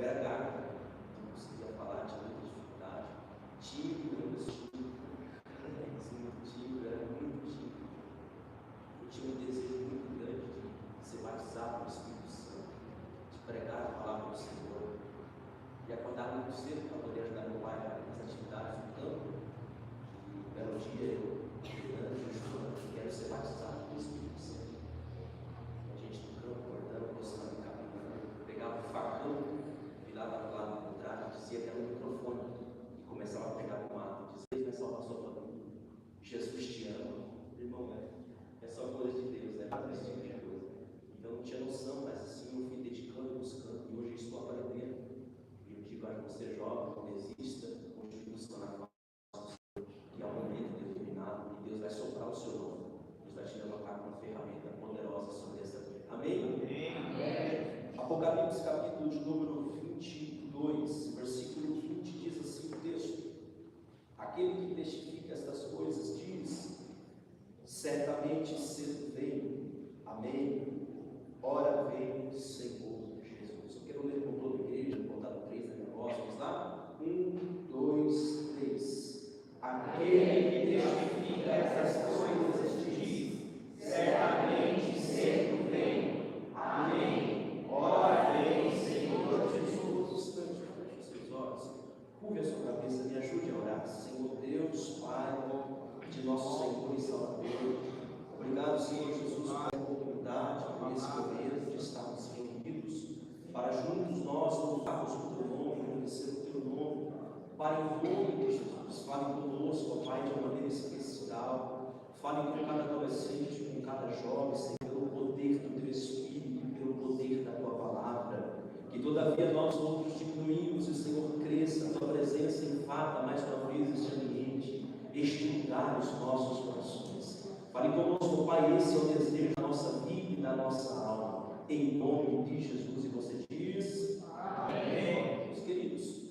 era gago, não conseguia falar, tinha muita dificuldade. Tímido, muito tímido, era muito tímido. Eu tinha um desejo muito grande de ser batizado no Espírito Santo, de pregar a palavra do Senhor, e acordar muito cedo para poder ajudar meu pai nas atividades do campo. E um belo dia eu quero ser batizado no Espírito Santo. A gente no campo, acordando, gostando, caminhando, pegava o facão, virava para o lado contrário, dizia que era um microfone, e começava a pegar o mato, dizia: vai salvar sua família, Jesus te ama. Irmão, é só coisa de Deus, né? Esse tipo de coisa. Então eu não tinha noção, mas assim eu fui dedicando, buscando, e hoje estou aprendendo. E eu digo a você, jovem, não desista, continue buscando a paz, que é um momento determinado, e Deus vai soprar o seu nome. Deus vai te levantar com uma ferramenta poderosa sobre essa vida. Amém? Amém. Apocalipse, capítulo de número 22, versículo 20, diz assim o texto: aquele que testifica estas coisas diz: certamente cedo vem. Amém. Ora vem, Senhor Jesus. Eu quero ler com toda a igreja, botar no 3 da minha voz. Vamos lá? 1, 2, 3. Aquele que testifica essas coisas diz: certamente cedo vem. Amém. Ora vem, Senhor Jesus. Instante, feche os seus olhos, curve a sua cabeça, me ajude a orar. Senhor Deus, Pai de nosso Senhor e Salvador, obrigado, Senhor Jesus, pela oportunidade, por esse momento de estarmos reunidos para juntos nós louvarmos o Teu nome, conhecer o Teu nome. Pai, em nome de Jesus, fale conosco, ó Pai, de uma maneira especial. Fale com cada adolescente, com cada jovem, Senhor, pelo poder do Teu Espírito, pelo poder da Tua palavra. Que todavia nós outros diminuímos e o Senhor cresça, a Tua presença invada mais uma vez este ambiente, este lugar nos nossos corações. Fale conosco, Pai, esse é o desejo da nossa vida e da nossa alma. Em nome de Jesus. E você diz: amém. Meus queridos,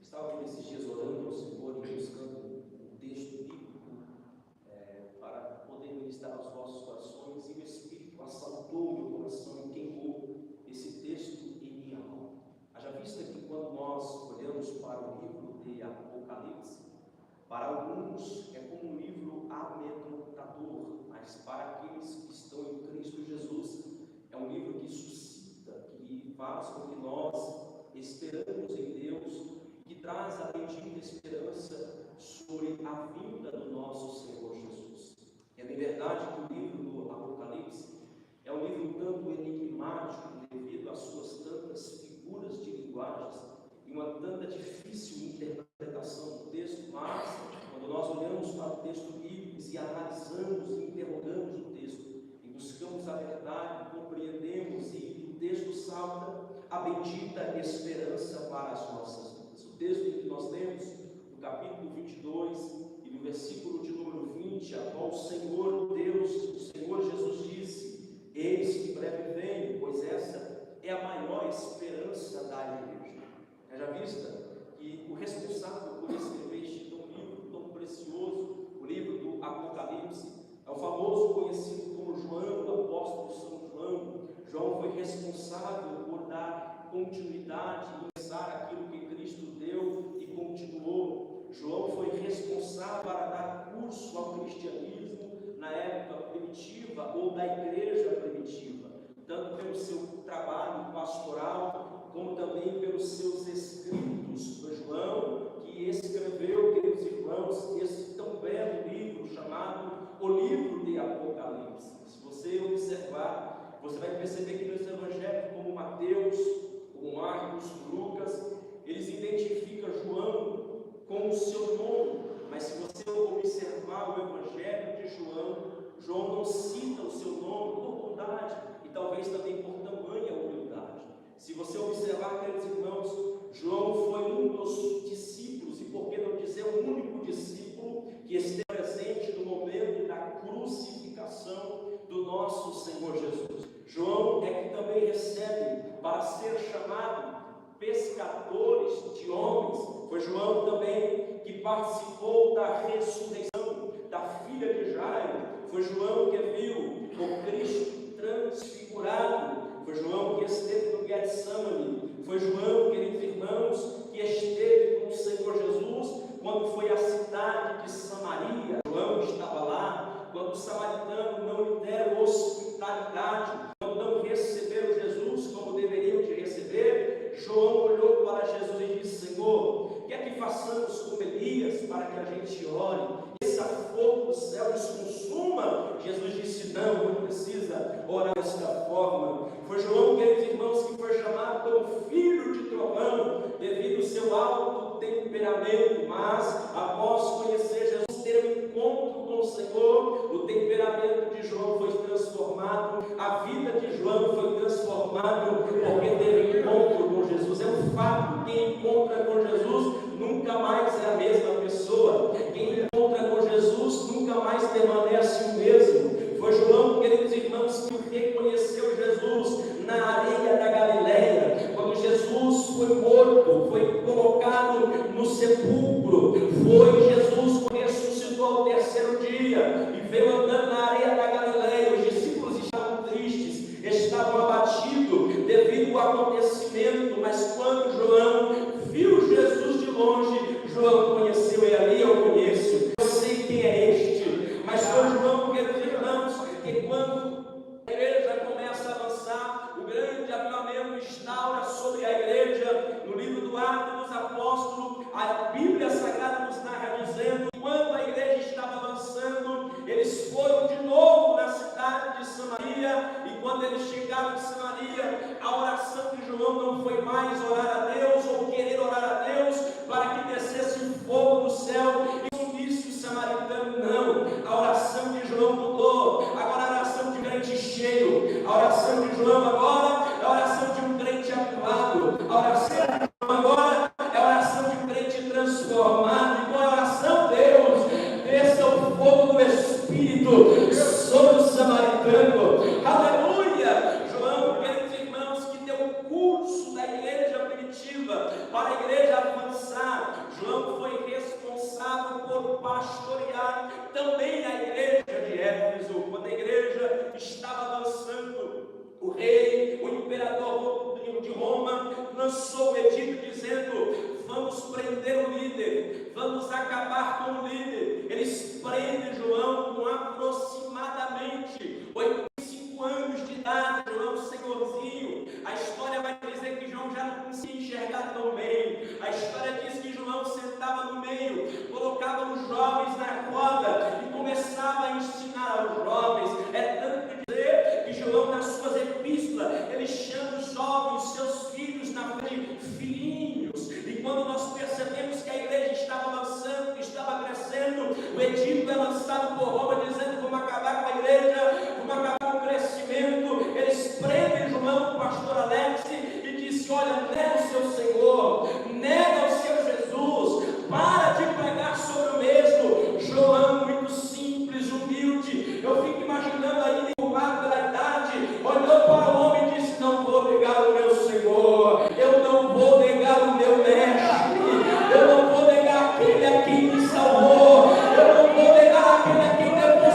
estava aqui nesses dias orando ao Senhor e buscando um texto bíblico para poder ministrar aos vossos corações, e o Espírito assaltou meu coração e queimou esse texto em minha alma. Haja vista que quando nós olhamos para o livro de Apocalipse, para alguns é como um livro amedrontador, mas para aqueles que estão em Cristo Jesus, é um livro que suscita, que faz com que nós esperamos em Deus, que traz a bendita esperança sobre a vinda do nosso Senhor Jesus. É bem verdade que o livro do Apocalipse é um livro tanto enigmático devido às suas tantas figuras de linguagens e uma tanta difícil interpretação do texto, mas quando nós olhamos para o texto bíblico e analisamos e interrogamos o texto e buscamos a verdade, compreendemos, e o texto salta a bendita esperança para as nossas vidas. O texto que nós lemos no capítulo 22 e no versículo de número 20, a qual o Senhor Deus, o Senhor Jesus disse: eis que breve venho, pois essa é a maior esperança da igreja. Já vista que o responsável por escrever este livro tão precioso, o livro do Apocalipse, é o famoso conhecido como João, o apóstolo São João. João foi responsável por dar continuidade e lançar aquilo que Cristo deu e continuou. João foi responsável para dar curso ao cristianismo na época primitiva ou da igreja primitiva, tanto pelo seu trabalho pastoral, como também pelos seus escritos. Foi João que escreveu, queridos irmãos, esse tão belo livro chamado o livro de Apocalipse. Se você observar, você vai perceber que nos evangelhos, como Mateus, como Marcos, Lucas, eles identificam João com o seu nome, mas se você observar o evangelho de João, João não cita o seu nome por bondade e talvez também por tamanha humildade. Se você observar, queridos irmãos, João foi um dos discípulos, e por que não dizer o único discípulo que esteve presente no momento da crucificação do nosso Senhor Jesus. João é que também recebe para ser chamado pescadores de homens. Foi João também que participou da ressurreição da filha de Jairo. Foi João que viu o Cristo transfigurado. Foi João que esteve no Getsemane. Foi João hospitalidade, não receberam Jesus como deveriam de receber, João olhou para Jesus e disse: Senhor, quer que façamos como Elias para que a gente ore? Esse fogo do céu nos consuma? Jesus disse: não precisa orar desta forma. Foi João, queridos irmãos, que foi chamado como filho de trovão, devido ao seu alto temperamento, mas após conhecer Jesus, ter um encontro com o Senhor, o temperamento de João foi transformado, a vida de João foi transformada, porque teve encontro com Jesus. É um fato, quem encontra com Jesus nunca mais é a mesma pessoa. Quem encontra com Jesus nunca mais permanece o mesmo. Foi João, queridos irmãos, que reconheceu Jesus na areia da Galileia, quando Jesus foi morto, foi colocado no sepulcro. Foi Jesus que ressuscitou ao terceiro dia e veio andando na areia da Galileia. Os discípulos estavam tristes, estavam abatidos devido ao acontecimento, mas quando João viu Jesus de longe, João conheceu ele. Ali eu conheço, eu sei quem é este. Mas foi João, queridos irmãos, que quando a igreja começa a avançar, o grande avivamento instaura sobre a igreja. No livro do Atos dos Apóstolos, a Bíblia Sagrada nos narra dizendo: quando a igreja estava avançando, eles foram de novo na cidade de Samaria, e quando eles chegaram em Samaria, a oração de João não foi mais orar a Deus ou querer orar a Deus para que descesse um fogo do céu e sumisse o samaritano. Não, a oração de João mudou. Agora a oração de crente cheio, a oração de João agora é a oração de um crente avivado, a oração de João agora é a oração de um crente transformado. Então a oração, Deus, desça o fogo do Espírito sobre o samaritano. Aleluia! João, queridos irmãos, que deu o curso da igreja primitiva para a igreja avançar. João foi responsável por pastorear também a igreja de Éfeso. Quando a igreja estava avançando, o rei, o imperador de Roma, lançou o edito dizendo: vamos prender o líder, vamos acabar com o líder. Eles prendem João com aproximadamente 85 anos de idade. João, senhorzinho. A história vai dizer que João já não conseguia enxergar tão bem. A história diz que João sentava no meio, colocava os jovens na roda e começava a ensinar aos jovens. É tanto que dizer que João, nas suas epístolas, ele chama os jovens, seus filhos, na frente, filhinhos. E quando nós percebemos que a igreja estava avançando, que estava crescendo, o edito é lançado por Roma dizendo: vamos acabar com a igreja, vamos acabar com o crescimento. Eles prendem João, o pastor Alex, e disse: olha, nega o seu Senhor, nega o seu Jesus, para de pregar sobre o mesmo. João, muito simples, humilde, eu fico imaginando aí, empurrado pela idade, olhou para o homem e disse: não vou negar o meu Senhor, eu não vou negar o meu mestre, eu não vou negar aquele a quem me salvou, eu não vou negar aquele a quem depois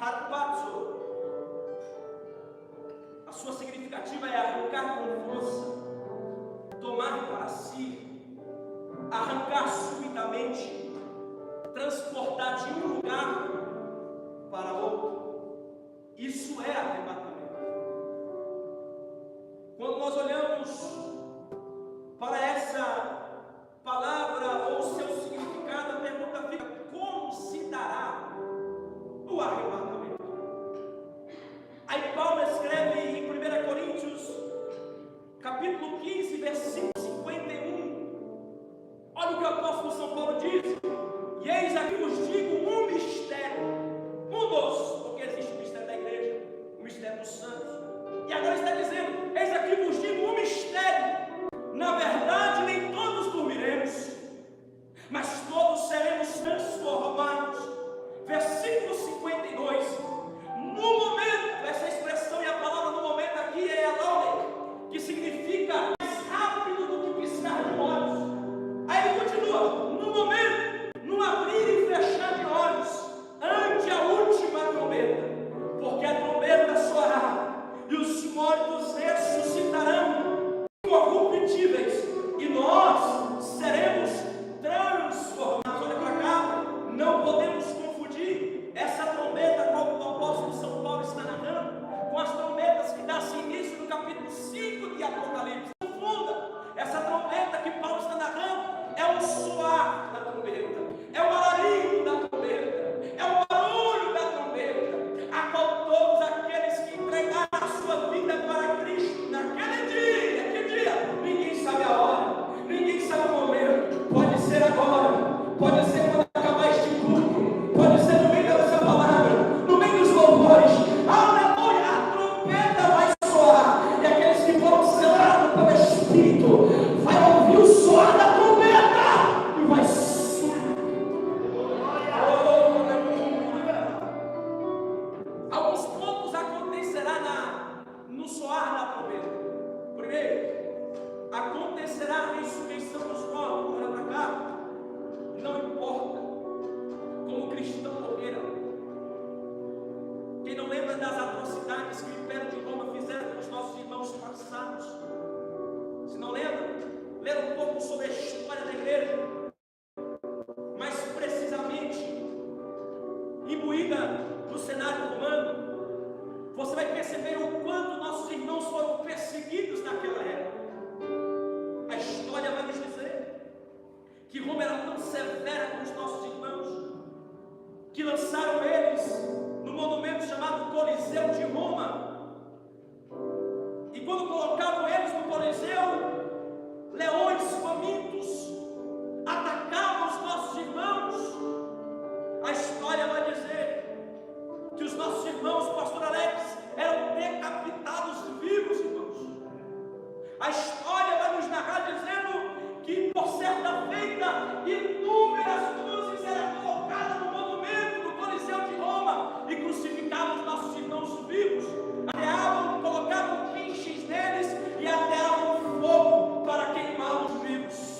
Harpazo. A sua significativa é arrancar com força, tomar para si, arrancar subitamente, transportar de um lugar para outro. Isso é arrebatamento. Quando nós olhamos para essa palavra ou seu significado, a pergunta fica: como se dará o arrebatamento? Aí Paulo escreve em 1 Coríntios capítulo 15, versículo 51. Olha o que o apóstolo São Paulo diz: e eis aqui vos digo um mistério, um dos, porque existe o mistério da igreja, o mistério dos santos, e agora está dizendo: eis aqui vos digo um mistério, na verdade nem todos dormiremos, mas todos seremos transformados. Versículo 52, no momento, essa expressão e a palavra no momento aqui é alone, que significa mais rápido do que piscar de olhos. Aí ele continua: no momento, no abrir e fechar de olhos, ante a última trombeta, porque a trombeta soará, e os mortos ressuscitarão incorruptíveis, e nós seremos transformados. Olha para cá, não podemos confundir essa trombeta, como o apóstolo São Paulo está narrando, com as trombetas que dá-se início no capítulo 5 de Apocalipse. Confunda, essa trombeta que Paulo está narrando é um soar da trombeta, é o alarido da trombeta, é o barulho da trombeta, a qual todos aqueles que entregaram a sua vida para Cristo naquele dia, que dia? Ninguém sabe a hora, ninguém sabe o momento, pode ser agora, pode ser quando acabar este culto, pode ser no meio dessa palavra, no meio dos louvores, aleluia, a trombeta vai soar, e aqueles que foram selados pelo Espírito vai ouvir o soar da trombeta e vai soar. Alguns pontos acontecerá no soar da trombeta. Primeiro, acontecerá a ressurreição dos mortos. Olha para cá, não importa como cristão morreram. Quem não lembra das atrocidades que o Império de Roma fizeram com os nossos irmãos passados? Se não lembra, ler um pouco sobre a história da igreja, mais precisamente imbuída no cenário romano, você vai perceber o quanto nossos irmãos foram perseguidos naquela época. A história vai nos dizer que Roma era tão severa com os nossos irmãos que lançaram eles no monumento chamado Coliseu de Roma, e quando colocavam eles no Coliseu, leões famintos atacavam os nossos irmãos. A história vai dizer que os nossos irmãos, pastor Alex, eram decapitados vivos, irmãos. A história vai nos narrar dizendo que, por certa feita, inúmeras cruzes eram colocadas no monumento do Coliseu de Roma e crucificavam os nossos irmãos vivos, ateavam, colocavam pinches neles e ateavam fogo para queimá-los vivos.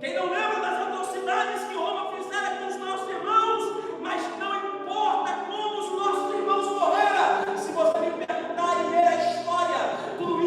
Quem não lembra das atrocidades que Roma fizera com os nossos irmãos? Mas não importa como os nossos irmãos morreram. Se você me perguntar e ler a história, tudo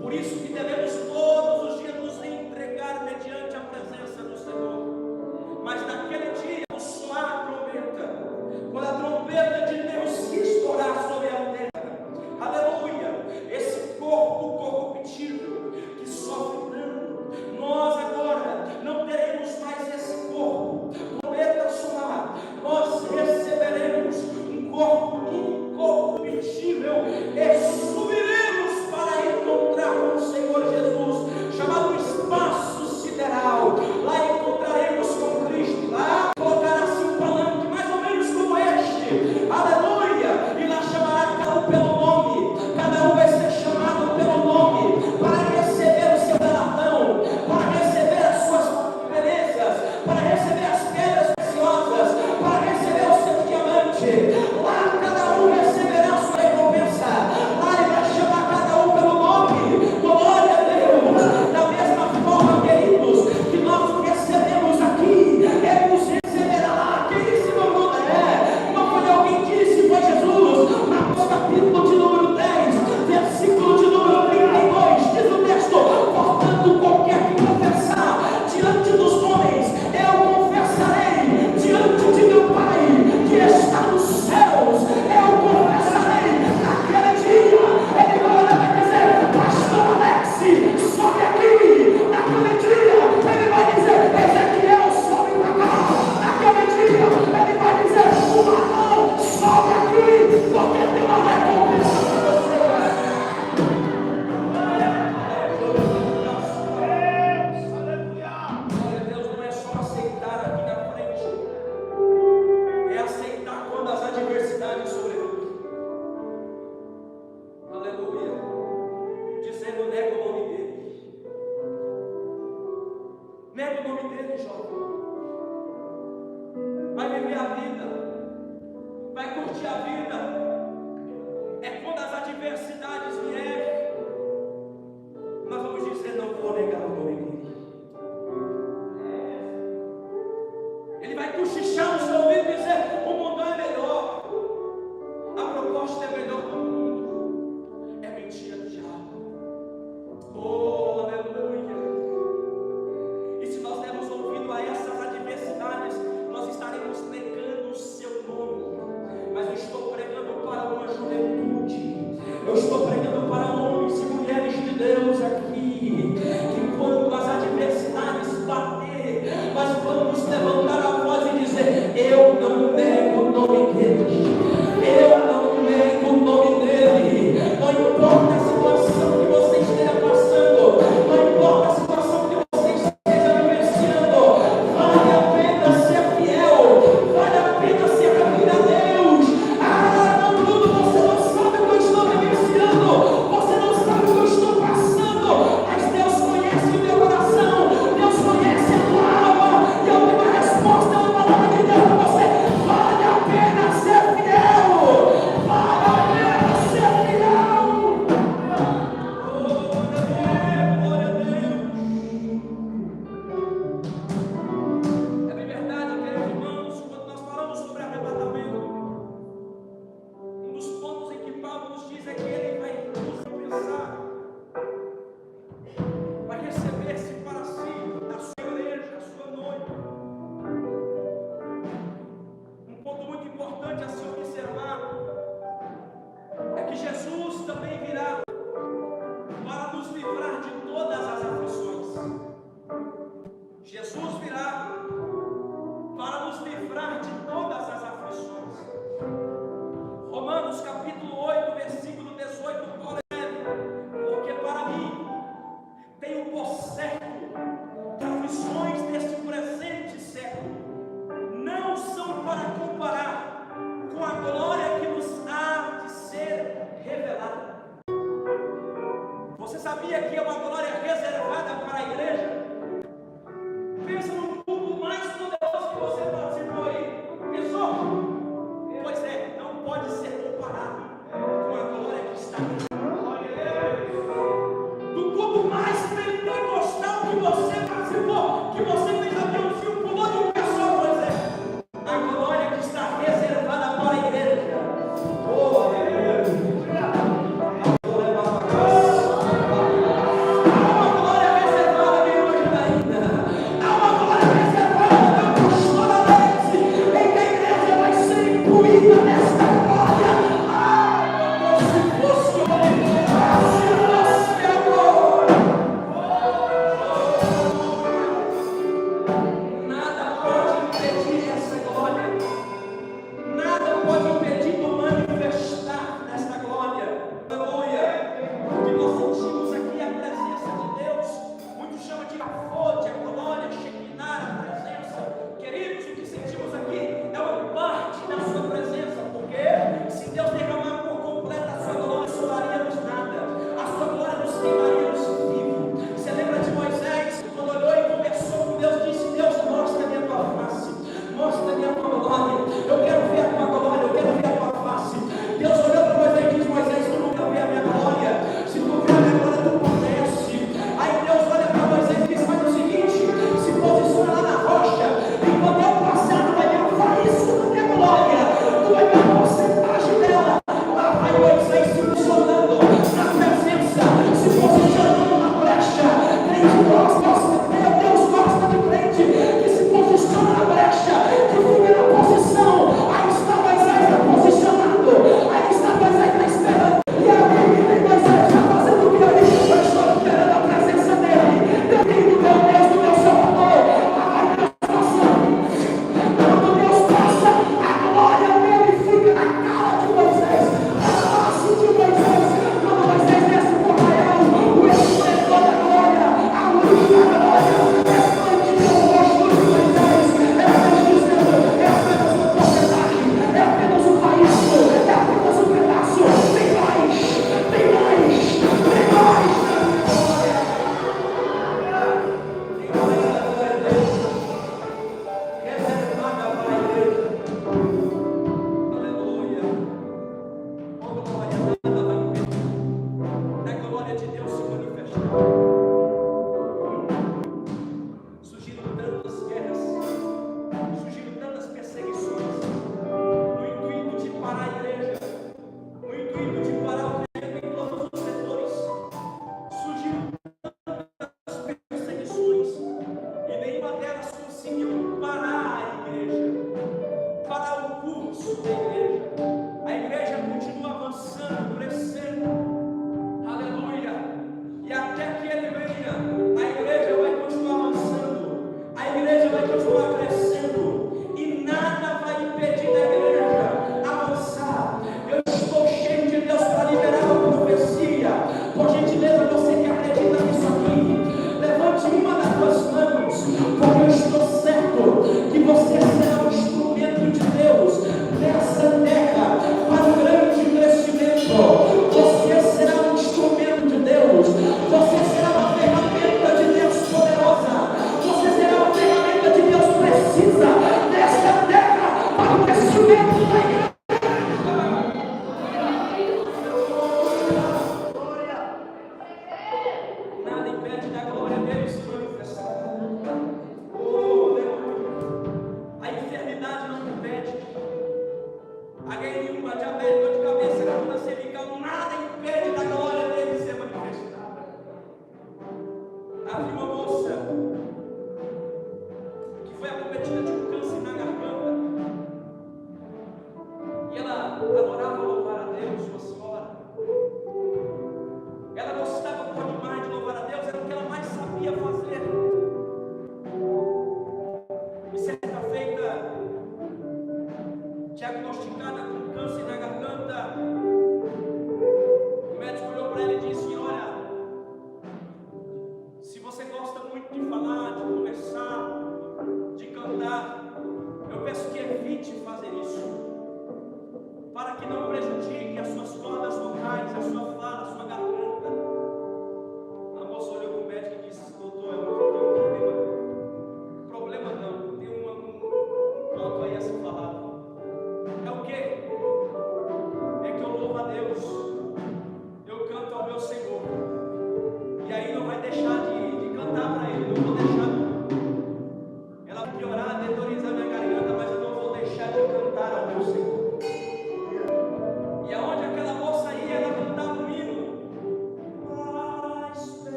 Por isso que devemos todos os dias nos entregar mediante a presença do Senhor. Mas naquele dia, ao soar a trombeta, quando a trombeta de Deus se estourar sobre a terra, aleluia, esse corpo corruptível que sofre dano, nós agora não teremos mais esse corpo. Trombeta soar, nós receberemos um corpo incorruptível e subiremos para encontrar com o Senhor Jesus, chamado espaço sideral. Lá encontraremos com Cristo. Lá colocará assim um palanque mais ou menos como este, aleluia, e lá chamará cada um pelo nome. Cada um vai ser chamado pelo nome para receber o seu galardão, para receber as suas belezas, para receber as pedras preciosas, para receber o seu diamante. Lá cada um receberá a sua recompensa. Lá ele vai chamar cada um pelo nome. Glória a Deus. Da mesma forma, queridos, que nós o recebemos aqui, ele nos receberá lá. Quem disse não é? Não foi alguém que disse, foi Jesus. Marcos capítulo de número 10, versículo de número 32, diz o texto: portanto, qualquer que confessar diante dos homens, eu confessarei diante de meu Pai que está nos céus. Eu confessarei naquele dia. Ele vai olhar e vai dizer: pastor Alex, sobe aqui. Naquele dia ele vai dizer: Ezequiel, sobe para cá. Naquele dia ele vai dizer: o Marlon, sobe aqui, porque tem uma recompensa para você. Glória a Deus, não é só aceitar aqui na frente, é aceitar quando as adversidades sobrevêm. Aleluia. Dizendo: nega o nome dele. Nega o nome dele, jovem. Vai viver a vida. Vai curtir a vida. É quando as adversidades vierem, nós vamos dizer: não vou negar o nome dele. Ele vai cochichar no seu ouvido e dizer: o mundo é melhor, a proposta é melhor do mundo. É mentira do diabo. Oh, aleluia. E se nós dermos ouvido a essas adversidades, nós estaremos negando o seu nome. Mas eu estou pregando para uma juventude, eu estou pregando para homens e mulheres de Deus aqui, que quando as adversidades bater, nós vamos levantar a voz e dizer: eu não nego o nome dele, eu não nego o nome dele. Não importa a situação que você esteja passando, não importa a situação que você esteja vivenciando, vale a pena ser fiel, vale a pena servir a Deus. Ah, não, tudo, você não sabe o que eu estou vivenciando, você não sabe o que eu estou passando, mas Deus conhece o meu coração, Deus conhece a tua alma, e eu tenho a resposta na palavra de Deus para você. Vale a pena ser fiel, vale a pena ser fiel. Glória a Deus. É bem verdade, queridos irmãos, quando nós falamos sobre arrebatamento, um dos pontos em que Paulo nos diz é que ele vai nos recompensar, vai receber-se para si a sua igreja, a sua noiva. Um ponto muito importante a se observar é que Jesus também virá para nos livrar de todas as aflições. Jesus virá para nos livrar de todas as aflições. Romanos capítulo 8, versículo 18, Paulo escreve: porque para mim tenho por certo que aflições deste presente século não são para comparar com a glória que nos há de ser revelada. Você sabia que é uma glória reservada para a igreja? Pensa no culto mais poderoso que você participou aí. Pensou? Pois é, não pode ser comparado com a glória que está aqui. Do culto mais pentecostal que você participou, que você fez aviãozinho, pulou de um pessoal, por exemplo. A glória que está reservada para a igreja. Oh, aleluia.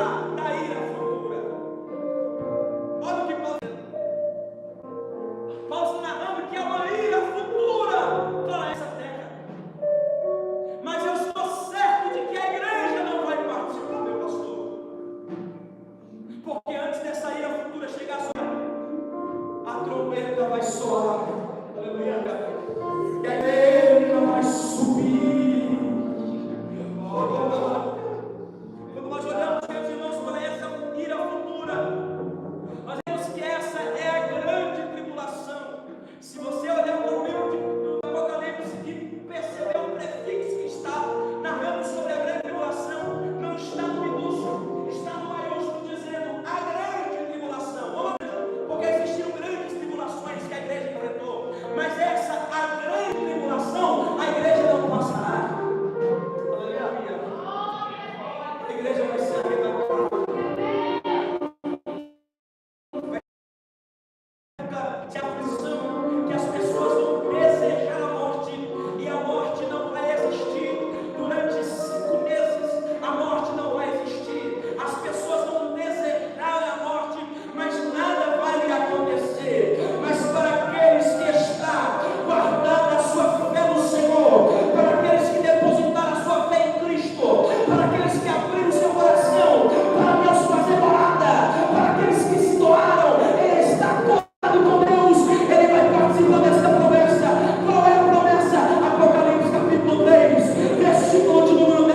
escapar da ira futura. Olha o que Paulo está narrando, que é uma ira futura para essa terra. Mas eu estou certo de que a igreja não vai participar, meu pastor. Porque antes dessa ira futura chegar, a trombeta vai soar. Aleluia. E a igreja vai subir. Quando nós olhamos, meus irmãos, para essa ira futura, nós vemos que essa é a grande tribulação. Se você olhar para o livro do Apocalipse e perceber o prefixo que está narrando sobre a grande tribulação, não está no minúsculo, está no maiúsculo, dizendo a grande tribulação. Porque existiram grandes tribulações que a igreja enfrentou, mas essa, a grande tribulação, a igreja não passará. Aleluia. A igreja vai ser arrebatada. De aflição, que as pessoas vão desejar a morte, e a morte não vai existir. Durante 5 meses, a morte não vai existir. As pessoas vão desejar a morte, mas nada vai lhe acontecer. Mas para aqueles que estão guardando a sua fé no Senhor, para aqueles que depositaram a sua fé em Cristo, para aqueles que abriram o seu coração para Deus fazer morada, para aqueles que se doaram, Ele está com Deus, Ele vai participar dessa promessa. Qual é a promessa? Apocalipse capítulo 3, versículo de número 10.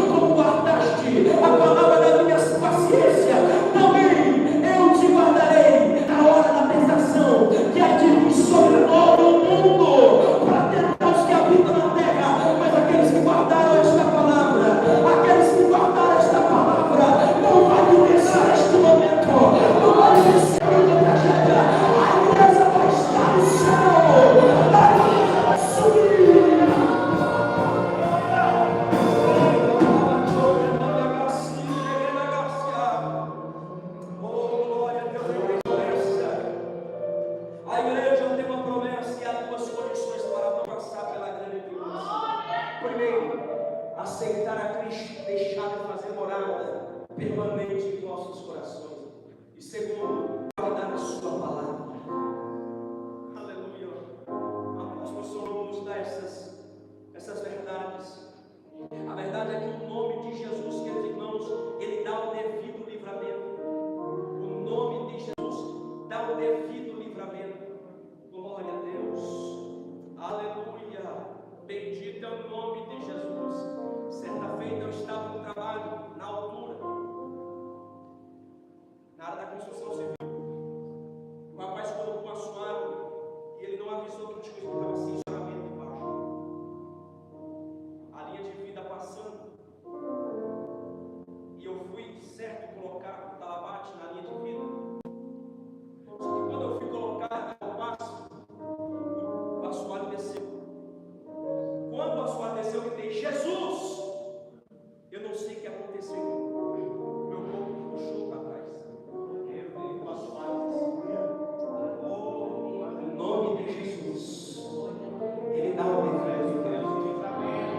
Como guardaste a palavra da minha paciência, também eu te guardarei na hora da tentação, que há de vir sobre todo o mundo, para tentar os que habitam na terra. Mas aqueles que guardaram esta palavra, aqueles que guardaram esta palavra, não vai começar este momento, não vai descer a tragédia. A igreja vai estar no céu, a igreja vai subir. Oh, glória a Deus, a igreja tem uma promessa e há 2 condições para não passar pela grande tribulação. Primeiro, aceitar a Cristo, deixar de fazer morada permanente em nossos corações. E segundo, guardar a sua palavra. Aleluia. O apóstolo Solomão nos dá essas verdades. A verdade é que o nome de Jesus, queridos irmãos, ele dá o devido livramento. O nome de Jesus dá o devido livramento. Glória a Deus. Aleluia. Bendito é o nome de Jesus. Certa feita eu estava no trabalho, na altura, na área da construção civil. O rapaz colocou uma assoalho e ele não avisou que tinha um estacionamento embaixo. A linha de vida passando. E eu fui certo colocar o talabate na linha de vida. Só que quando eu fui colocar o passo, o assoalho desceu. Quando o assoalho desceu, eu gritei: Jesus! Eu não sei o que aconteceu. Meu corpo puxou para trás. O assoalho desceu. O nome de Jesus, Ele dá o devido livramento.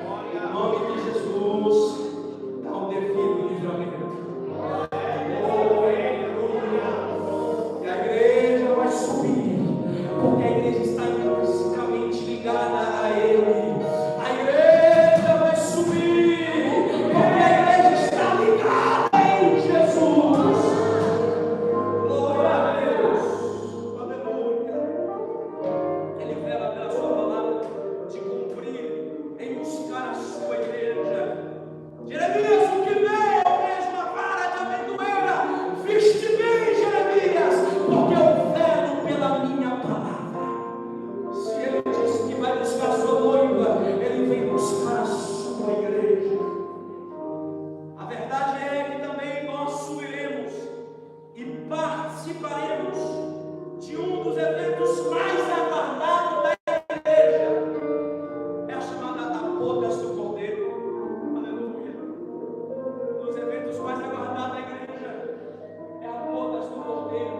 O nome de Jesus dá o devido livramento. E a igreja vai subir, porque a igreja está intrinsecamente ligada a Ele. A igreja vai subir, porque a igreja está ligada em Jesus. Glória a Deus. Aleluia. Ele vela pela sua palavra de cumprir, em buscar a sua igreja. Jeremias, o que vem? Eu vejo uma vara de amendoeira. Viste bem, Jeremias, porque eu velo pela minha palavra. Se ele disse que vai buscar a sua noiva, ele vem buscar a sua igreja. A verdade é que também nós subiremos e participaremos de um dos eventos mais aguardados da igreja. É a chamada Bodas do Cordeiro. Aleluia. Um dos eventos mais aguardados da igreja é a Bodas do Cordeiro.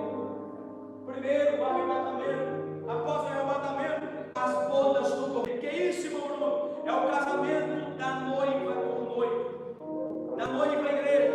Primeiro, o arrebatamento. Após o arrebatamento, as bodas do Cordeiro. Que é isso, irmão Bruno? É o casamento da noiva com o noivo. Da noiva igreja.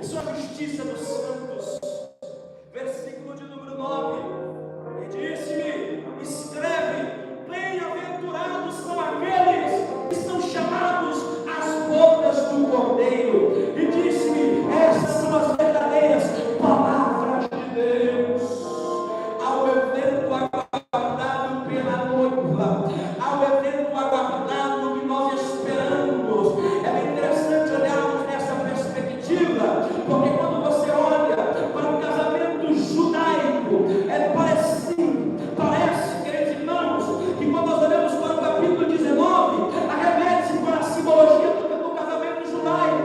sua justiça dos santos. Versículo de número 9. E disse-me: escreve, bem-aventurados são aqueles que são chamados às bodas do Cordeiro. E disse-me: essas são as verdadeiras palavras de Deus. Ao evento aguardado pela noiva, ao evento aguardado que nós esperamos. É bem interessante olharmos nessa perspectiva, porque quando você olha para o casamento judaico, parece, queridos irmãos, que quando nós olhamos para o capítulo 19, arremete para a simbologia do casamento judaico.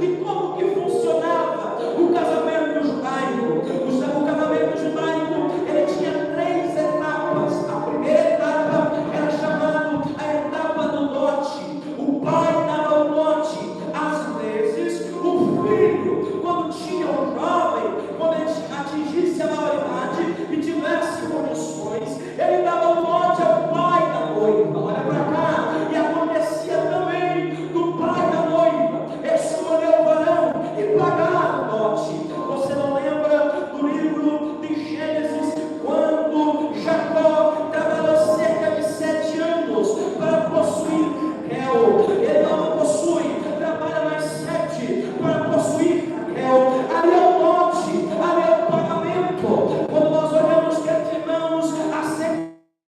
E como que funcionava o casamento judaico? O casamento judaico, ele tinha 3 etapas. A primeira etapa era chamada a etapa do dote. O pai dava o dote. Às vezes, o filho, quando tinha um jovem, quando ele atingisse a maioridade e tivesse condições, ele dava o dote ao pai da noiva. Olha para cá. E acontecia também do pai da noiva escolher o varão e pagar o dote. Você não lembra do livro de Gênesis, quando Jacó trabalhou cerca de 7 anos para possuir Raquel? Ele não possui, trabalha mais 7 para possuir Raquel. Ali é o dote, ali é o pagamento. Quando nós olhamos, queridos irmãos, a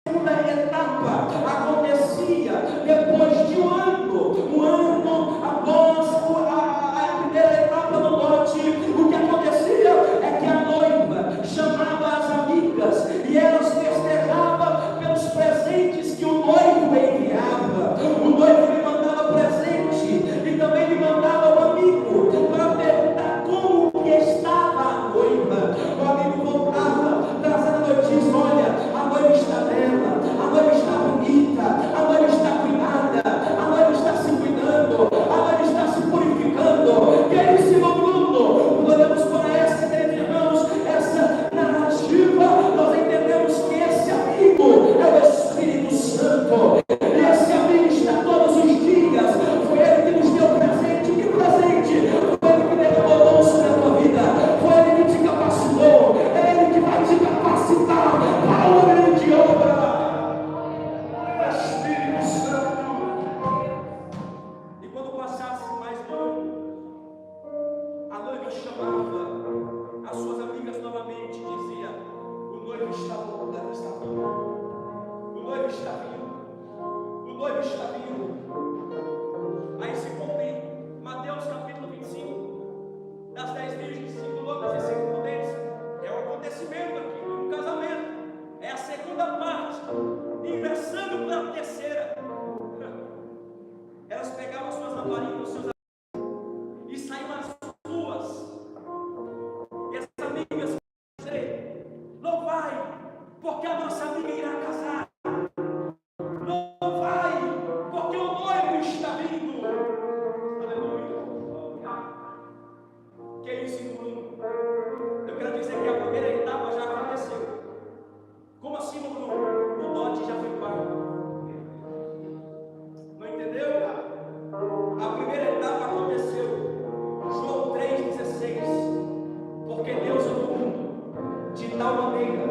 segunda etapa acontecia depois de um ano após a primeira etapa do dote. O que acontecia é que a noiva chamava as amigas e elas festejavam pelos presentes que o noivo enviava. O noivo lhe mandava presente e também lhe mandava o amigo para perguntar como que estava a noiva. O amigo voltava trazendo a notícia: olha, a noiva está bela, a noiva está bonita, a noiva está cuidada, a noiva está se cuidando, a noiva está se purificando. Queridíssimo Bruno, olhamos para essa, queridos irmãos, essa narrativa, nós entendemos que esse amigo é o Espírito Santo. E esse amigo está todos os dias. Foi ele que nos deu presente. Que presente? Foi ele que derramou sobre a tua vida. Foi ele que te capacitou. É ele que vai te capacitar para uma grande obra. Espírito Santo. E quando passasse mais um ano, a noiva chamava as suas amigas novamente e dizia: o noivo está vindo, o noivo está vindo, o noivo está vindo. Aí se cumpre Mateus capítulo 25, das 10 virgens, 5 noivas e 5 prudentes. É o acontecimento aqui, um casamento. É a segunda parte, inversando para a terceira. Elas pegavam suas lamparines, seus e saíam às ruas. E as amigas diziam: não vai, porque a nossa amiga irá casar. Não vai, porque o noivo está vindo. Aleluia. Que é isso, Bruno? Eu quero dizer que a primeira etapa já aconteceu. Como assim, Bruno? O dote já foi pago. Não entendeu? A primeira etapa aconteceu. João 3,16. Porque Deus amou o mundo de tal maneira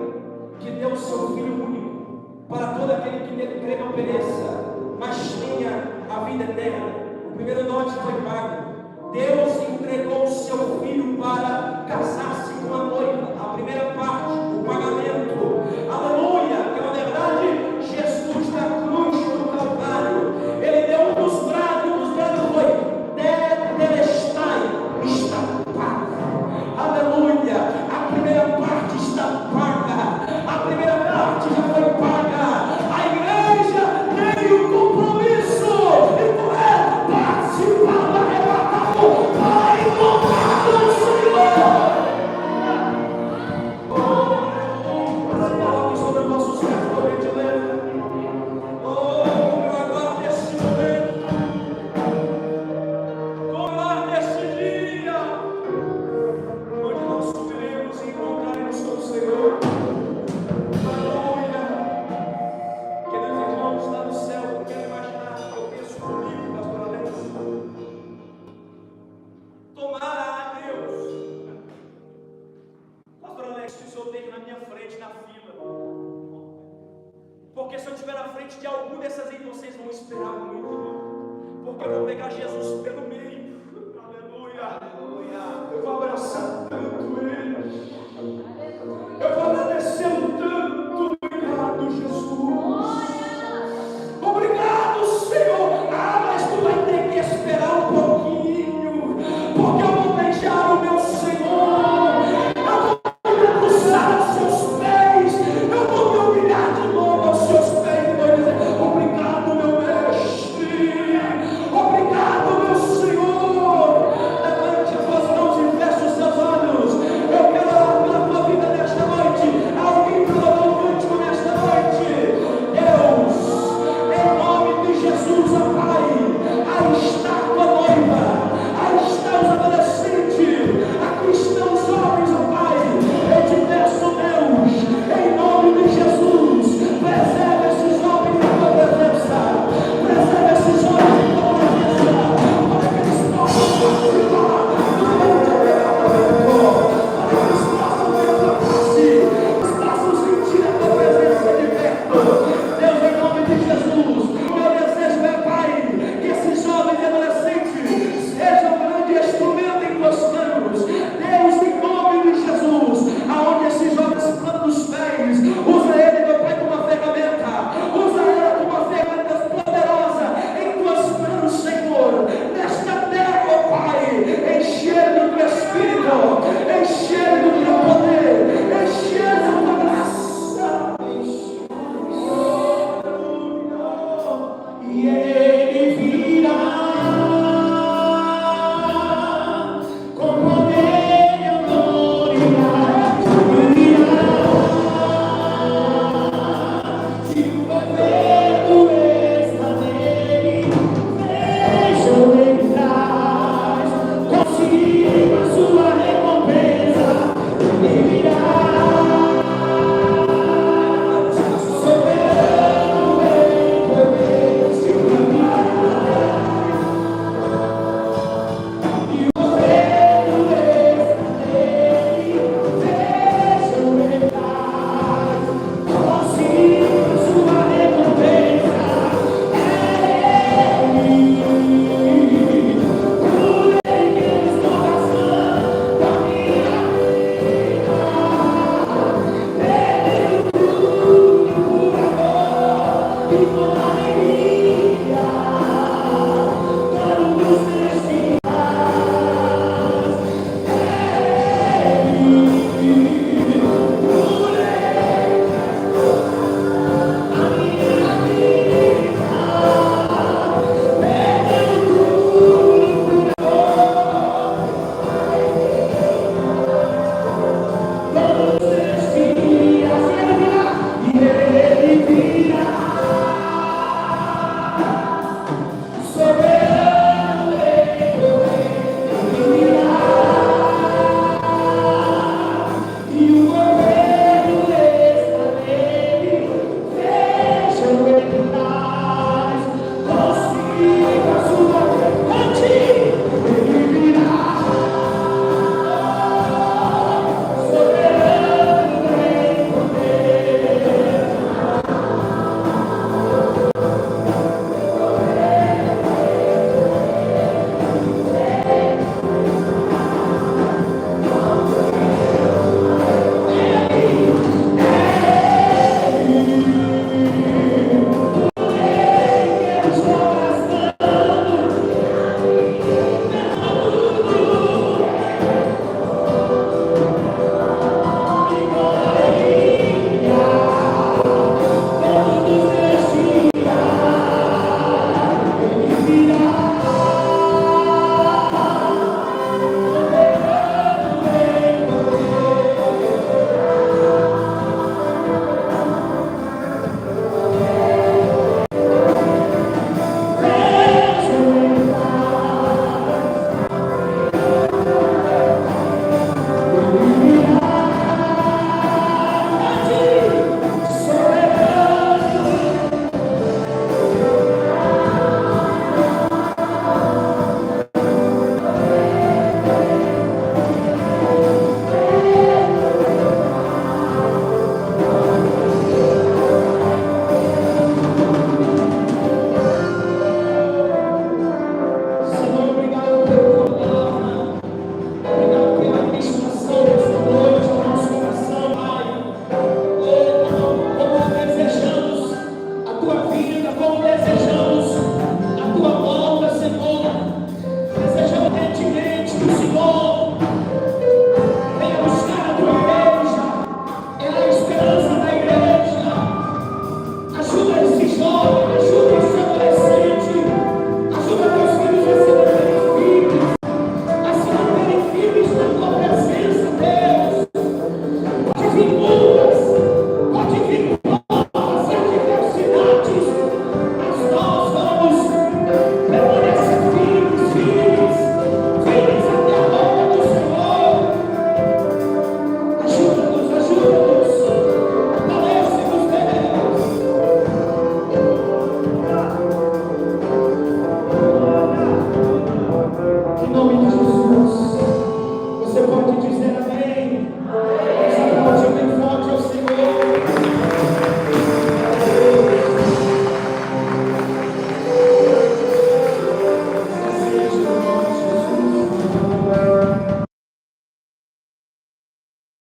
que deu o seu Filho único, para todo aquele que nele crê não pereça, mas tenha a vida eterna. O primeiro dote foi pago. Deus entregou o seu Filho para casar-se com a noiva. A primeira parte, o pagamento. Aleluia! Que é uma verdade. Jesus na cruz do Calvário, ele deu um dos brados foi Tetelestai, está pago. Aleluia! A primeira parte está paga. A primeira parte já foi paga. A igreja tem o compromisso e não é participar da arrebatação para encontrar o Senhor. frente de algum dessas aí, vocês vão esperar muito, irmão. Porque eu vou pegar Jesus pelo meio. Aleluia. Eu vou abraçar tanto Ele. Eu vou agradecer tanto. Obrigado, Jesus. Obrigado, Senhor. Mas tu vai ter que esperar um pouquinho. Porque eu vou beijar o meu Senhor. Eu vou me cruzar aos seus pés. Eu vou me humilhar de novo aos seus pés. E vou dizer: obrigado, meu mestre. Obrigado, meu Senhor. Levante as suas mãos e feche os seus olhos. Eu quero orar pela tua vida nesta noite. Alguém clamou o último nesta noite. Deus, em nome de Jesus, ó Pai, aí está a tua noiva, aí estão os adolescentes, aqui estão os jovens, ó Pai. Eu te peço, Deus, em nome de Jesus, preserva esses jovens da tua presença, preserva esses jovens da tua presença, para que eles possam participar do mundo de pecado, para que eles possam ver a tua face, eles possam sentir a tua presença de perto. Deus, em nome de Jesus, o meu desejo é, Pai, que esses jovens e adolescentes sejam um grande instrumento em tuas mãos. Deus, em nome de Jesus, aonde esses jovens plantam os pés, usa ele, meu Pai, como uma ferramenta, usa ele como uma ferramenta poderosa em tuas mãos, Senhor, nesta terra, ó Pai. Enche ele do teu Espírito, enche ele do teu poder, enche ele da tua graça. E ele virá com poder e autoridade, virá, e o governo está nele, vejam ele traz consigo a sua recompensa, ele virá.